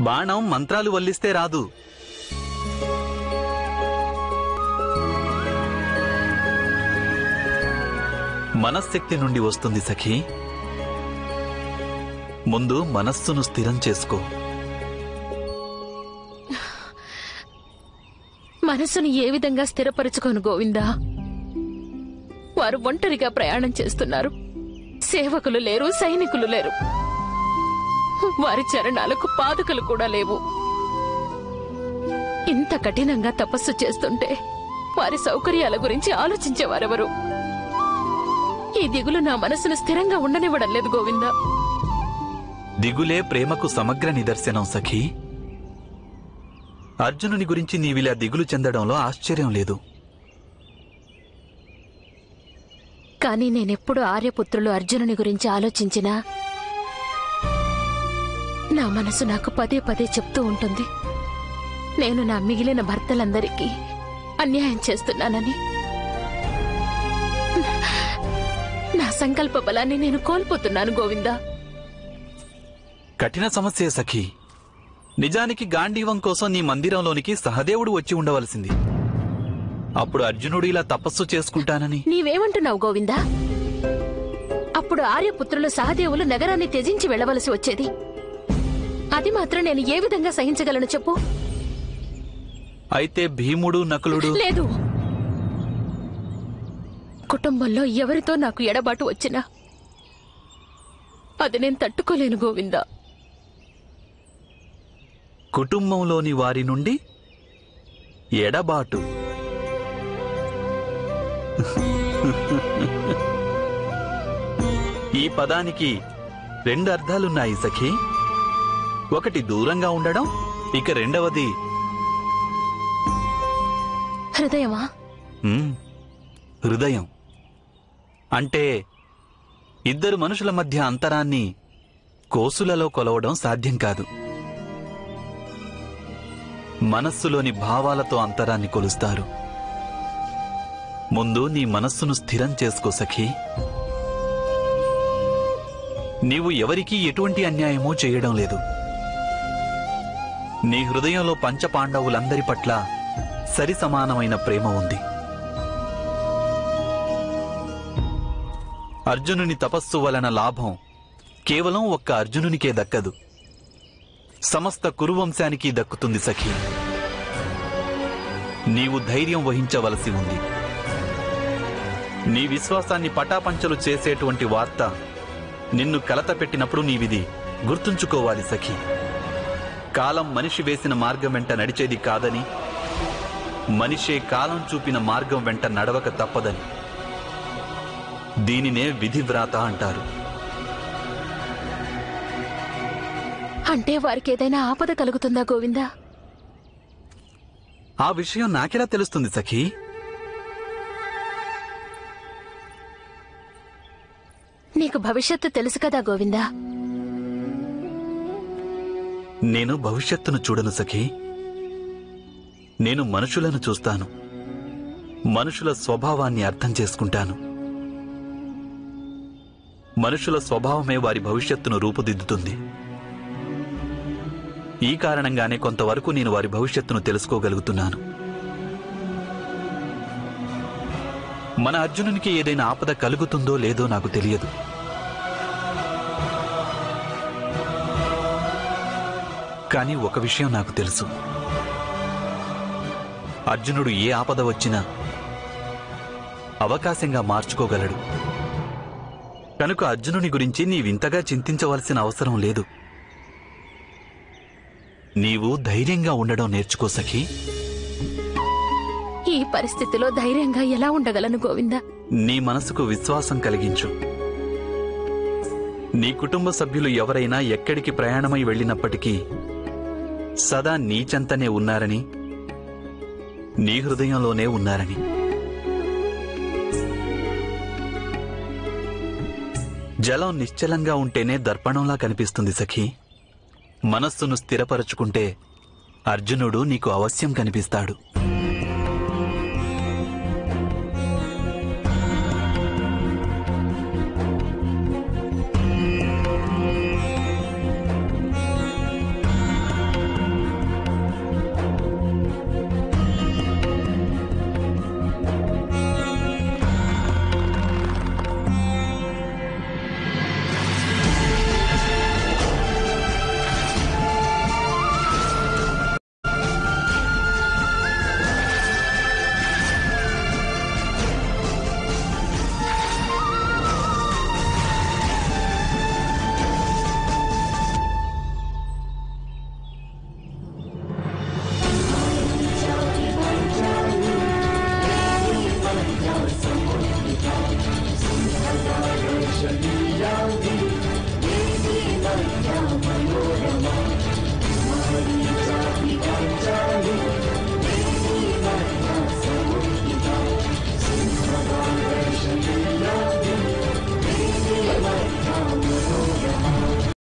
బాణం మంత్రాలు వల్లిస్తే రాదు. మనశ్శక్తి నుండి వస్తుంది సఖీ. ముందు మనస్సును స్థిరం చేసుకో. మనసును ఏ విధంగా స్థిరపరచుకోను గోవిందా? వారు ఒంటరిగా ప్రయాణం చేస్తున్నారు. సేవకులు లేరు, సైనికులు లేరు. వారి చరణాలకు పాదుకలు కూడా లేవు. ఇంత కఠినంగా తపస్సు చేస్తుంటే వారి సౌకర్యాల గురించి ఆలోచించేవారెవరు? ఈ దిగులు నా మనసును స్థిరంగా ఉండనివ్వడం లేదు గోవిందా. దిగులే ప్రేమకు సమగ్ర నిదర్శనం సఖీ. అర్జునుని గురించి నీవిలా దిగులు చెందడంలో ఆశ్చర్యం లేదు. కానీ నేనెప్పుడు ఆర్యపుత్రులు అర్జునుని గురించి ఆలోచించినా నా మనసు నాకు పదే పదే చెప్తూ ఉంటుంది, నేను నా మిగిలిన భర్తలందరికీ అన్యాయం చేస్తున్నానని. నా సంకల్ప బలాన్ని నేను కోల్పోతున్నాను గోవిందా. కఠిన సమస్యే సఖీ. నిజానికి గాంధీవం కోసం నీ మందిరంలోనికి సహదేవుడు వచ్చి ఉండవలసింది. అప్పుడు అర్జునుడు ఇలా తపస్సు చేసుకుంటానని నీవేమంటున్నావు గోవిందా? అప్పుడు ఆర్యపుత్రులు సహదేవులు నగరాన్ని త్యజించి వెళ్లవలసి వచ్చేది. అది మాత్రం నేను ఏ విధంగా సహించగలను చెప్పు? అయితే భీముడు, నకులుడు లేదు. కుటుంబంలో ఎవరితో నాకు ఎడబాటు వచ్చినా అది నేను తట్టుకోలేను గోవిందా. కుటుంబంలోని వారి నుండి ఎడబాటు. ఈ పదానికి రెండు అర్థాలున్నాయి సఖీ. ఒకటి దూరంగా ఉండడం, ఇక రెండవది హృదయమా? హృదయం అంటే ఇద్దరు మనుషుల మధ్య అంతరాన్ని కోసులలో కొలవడం సాధ్యం కాదు. మనస్సులోని భావాలతో అంతరాన్ని కొలుస్తారు. ముందు నీ మనస్సును స్థిరం చేసుకో సఖీ. నీవు ఎవరికీ ఎటువంటి అన్యాయమూ చేయడం లేదు. నీ హృదయంలో పంచపాండవులందరి పట్ల సరి సమానమైన ప్రేమ ఉంది. అర్జునుని తపస్సు వలన లాభం కేవలం ఒక్క అర్జునునికే దక్కదు, సమస్త కురువంశానికి దక్కుతుంది సఖీ. నీవు ధైర్యం వహించవలసి ఉంది. నీ విశ్వాసాన్ని పటాపంచలు చేసేటువంటి వార్త నిన్ను కలత పెట్టినప్పుడు నీవిది గుర్తుంచుకోవాలి సఖీ. కాలం మనిషి వేసిన మార్గం వెంట నడిచేది కాదని, మనిషే కాలం చూపిన మార్గం వెంట నడవక తప్పదని. దీనినే విధివ్రాత అంటారు. అంటే వారికి ఏదైనా ఆపద కలుగుతుందా గోవిందా? ఆ విషయం నాకెలా తెలుస్తుంది సఖీ? నీకు భవిష్యత్తు తెలుసు కదా గోవిందా. నేను భవిష్యత్తును చూడను సఖీ. నేను మనుషులను చూస్తాను. మనుషుల స్వభావాన్ని అర్థం చేసుకుంటాను. మనుషుల స్వభావమే వారి భవిష్యత్తును రూపుదిద్దుతుంది. ఈ కారణంగానే కొంతవరకు నేను వారి భవిష్యత్తును తెలుసుకోగలుగుతున్నాను. మన అర్జునునికి ఏదైనా ఆపద కలుగుతుందో లేదో నాకు తెలియదు. కానీ ఒక విషయం నాకు తెలుసు. అర్జునుడు ఏ ఆపద వచ్చినా అవకాశంగా మార్చుకోగలడు. కనుక అర్జునుని గురించి నీవింతగా చింతించవలసిన అవసరం లేదు. నీవు ధైర్యంగా ఉండడం నేర్చుకో సఖీ. ఈ పరిస్థితిలో ధైర్యంగా ఎలా ఉండగలను గోవిందా? నీ మనసుకు విశ్వాసం కలిగించు. నీ కుటుంబ సభ్యులు ఎవరైనా ఎక్కడికి ప్రయాణమై వెళ్ళినప్పటికీ సదా నీ చెంతనే ఉన్నారని, నీ హృదయంలోనే ఉన్నారని. జలం నిశ్చలంగా ఉంటేనే దర్పణంలా కనిపిస్తుంది సఖీ. మనస్సును స్థిరపరచుకుంటే అర్జునుడు నీకు అవశ్యం కనిపిస్తాడు.